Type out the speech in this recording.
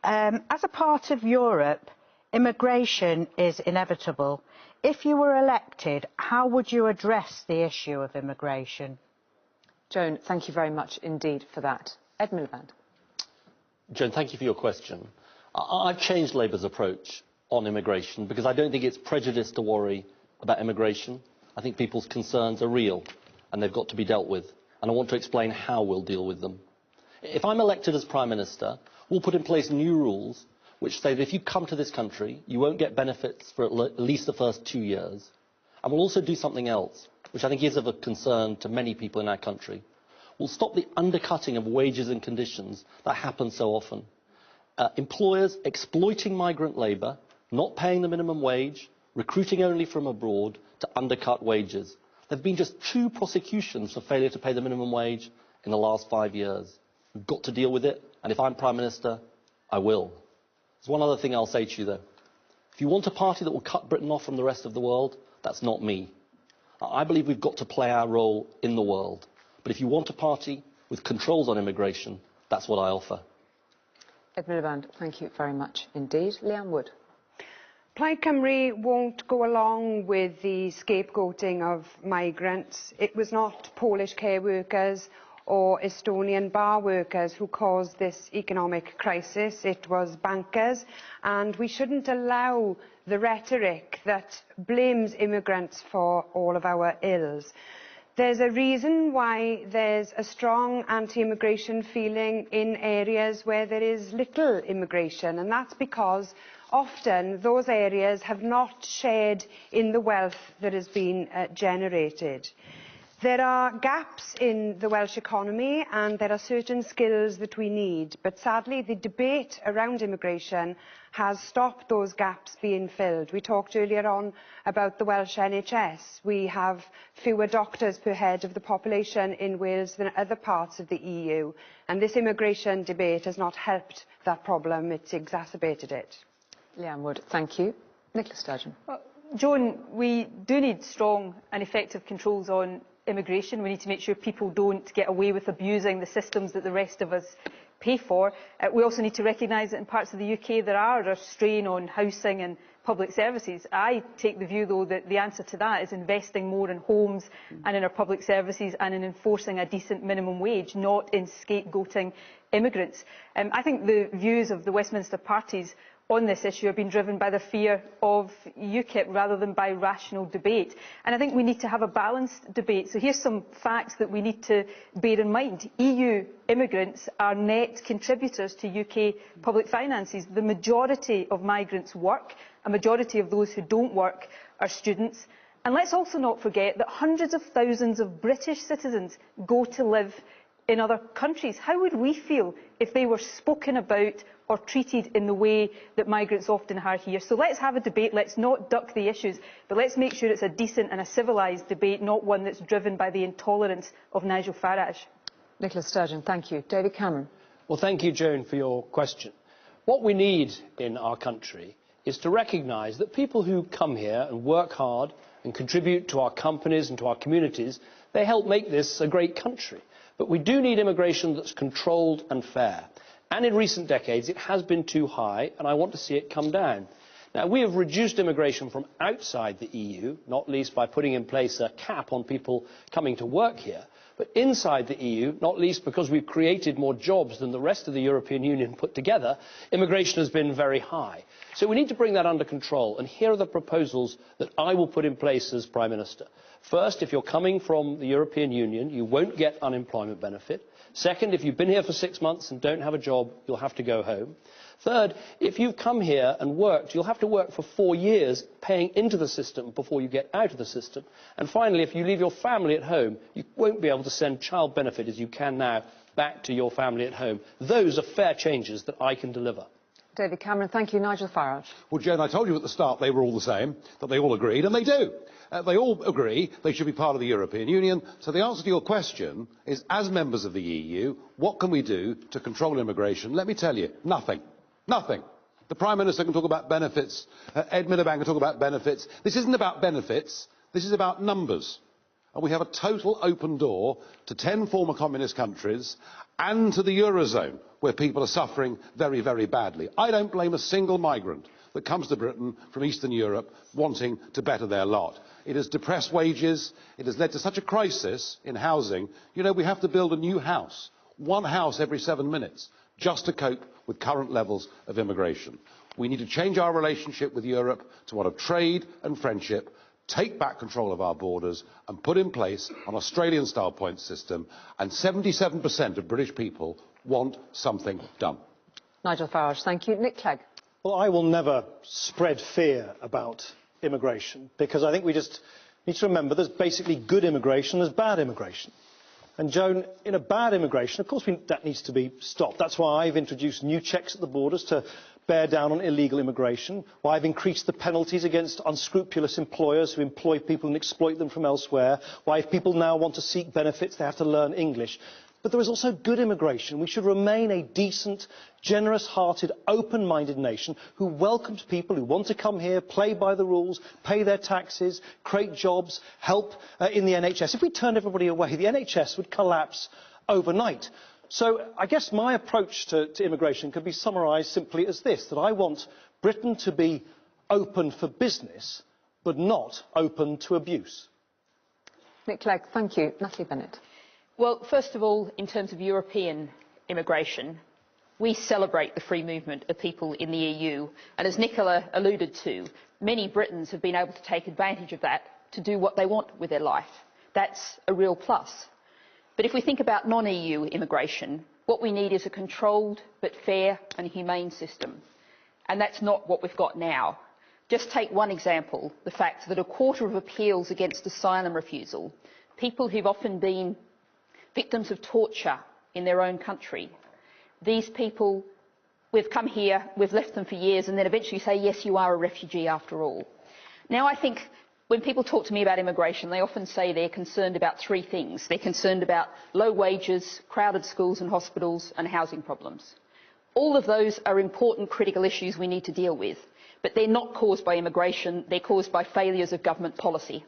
As a part of Europe, immigration is inevitable. If you were elected, how would you address the issue of immigration? Joan, thank you very much indeed for that. Ed Miliband. Joan, thank you for your question. I've changed Labour's approach on immigration because I don't think it's prejudice to worry about immigration. I think people's concerns are real and they've got to be dealt with. And I want to explain how we'll deal with them. If I'm elected as Prime Minister, we'll put in place new rules which say that if you come to this country, you won't get benefits for at least the first 2 years. And we'll also do something else, which I think is of a concern to many people in our country. We'll stop the undercutting of wages and conditions that happen so often. Employers exploiting migrant labour, not paying the minimum wage, recruiting only from abroad to undercut wages. There have been just 2 prosecutions for failure to pay the minimum wage in the last 5 years. We've got to deal with it, and if I'm Prime Minister, I will. There's one other thing I'll say to you, though. If you want a party that will cut Britain off from the rest of the world, that's not me. I believe we've got to play our role in the world. But if you want a party with controls on immigration, that's what I offer. Ed Miliband, thank you very much indeed. Leanne Wood. Plaid Cymru won't go along with the scapegoating of migrants. It was not Polish care workers or Estonian bar workers who caused this economic crisis. It was bankers, and we shouldn't allow the rhetoric that blames immigrants for all of our ills. There's a reason why there's a strong anti-immigration feeling in areas where there is little immigration, and that's because often those areas have not shared in the wealth that has been generated. There are gaps in the Welsh economy and there are certain skills that we need, but sadly the debate around immigration has stopped those gaps being filled. We talked earlier on about the Welsh NHS. We have fewer doctors per head of the population in Wales than other parts of the EU, and this immigration debate has not helped that problem, it's exacerbated it. Leanne Wood, thank you. Nicola Sturgeon. Well, Joan, we do need strong and effective controls on immigration. We need to make sure people don't get away with abusing the systems that the rest of us pay for. We also need to recognise that in parts of the UK there are a strain on housing and public services. I take the view, though, that the answer to that is investing more in homes and in our public services and in enforcing a decent minimum wage, not in scapegoating immigrants. I think the views of the Westminster parties on this issue have been driven by the fear of UKIP rather than by rational debate. And I think we need to have a balanced debate. So here's some facts that we need to bear in mind. EU immigrants are net contributors to UK public finances. The majority of migrants work. A majority of those who don't work are students. And let's also not forget that hundreds of thousands of British citizens go to live in other countries. How would we feel if they were spoken about or treated in the way that migrants often are here? So let's have a debate, let's not duck the issues, but let's make sure it's a decent and a civilised debate, not one that's driven by the intolerance of Nigel Farage. Nicola Sturgeon, thank you. David Cameron. Well, thank you, Joan, for your question. What we need in our country is to recognise that people who come here and work hard and contribute to our companies and to our communities, they help make this a great country. But we do need immigration that's controlled and fair. And in recent decades, it has been too high, and I want to see it come down. Now, we have reduced immigration from outside the EU, not least by putting in place a cap on people coming to work here. But inside the EU, not least because we've created more jobs than the rest of the European Union put together, immigration has been very high. So we need to bring that under control, and here are the proposals that I will put in place as Prime Minister. First, if you're coming from the European Union, you won't get unemployment benefit. Second, if you've been here for 6 months and don't have a job, you'll have to go home. Third, if you've come here and worked, you'll have to work for 4 years paying into the system before you get out of the system. And finally, if you leave your family at home, you won't be able to send child benefit as you can now back to your family at home. Those are fair changes that I can deliver. David Cameron, thank you. Nigel Farage. Well, Joan, I told you at the start they were all the same, that they all agreed, and they do. They all agree they should be part of the European Union. So the answer to your question is, as members of the EU, what can we do to control immigration? Let me tell you, nothing. Nothing. The Prime Minister can talk about benefits. Ed Miliband can talk about benefits. This isn't about benefits. This is about numbers. and we have a total open door to 10 former communist countries and to the Eurozone, where people are suffering very, very badly. I don't blame a single migrant that comes to Britain from Eastern Europe wanting to better their lot. It has depressed wages, it has led to such a crisis in housing. You know, we have to build a new house, one house every 7 minutes, just to cope with current levels of immigration. We need to change our relationship with Europe to one of trade and friendship, take back control of our borders and put in place an Australian-style points system, and 77% of British people want something done. Nigel Farage, thank you. Nick Clegg. Well, I will never spread fear about immigration, because I think we just need to remember there's basically good immigration, there's bad immigration. And Joan, in a bad immigration, of course that needs to be stopped. That's why I've introduced new checks at the borders to bear down on illegal immigration, why I've increased the penalties against unscrupulous employers who employ people and exploit them from elsewhere, why if people now want to seek benefits they have to learn English. But there is also good immigration. We should remain a decent, generous-hearted, open-minded nation who welcomes people who want to come here, play by the rules, pay their taxes, create jobs, help in the NHS. If we turned everybody away, the NHS would collapse overnight. So I guess my approach to immigration could be summarised simply as this, that I want Britain to be open for business, but not open to abuse. Nick Clegg, thank you. Natalie Bennett. Well, first of all, in terms of European immigration, we celebrate the free movement of people in the EU. And as Nicola alluded to, many Britons have been able to take advantage of that to do what they want with their life. That's a real plus. But if we think about non-EU immigration, what we need is a controlled but fair and humane system. And that's not what we've got now. Just take one example, the fact that a quarter of appeals against asylum refusal, people who've often been victims of torture in their own country. These people, we've come here, we've left them for years, and then eventually say, yes, you are a refugee after all. Now, I think when people talk to me about immigration, they often say they're concerned about three things. They're concerned about low wages, crowded schools and hospitals, and housing problems. All of those are important, critical issues we need to deal with, but they're not caused by immigration, they're caused by failures of government policy.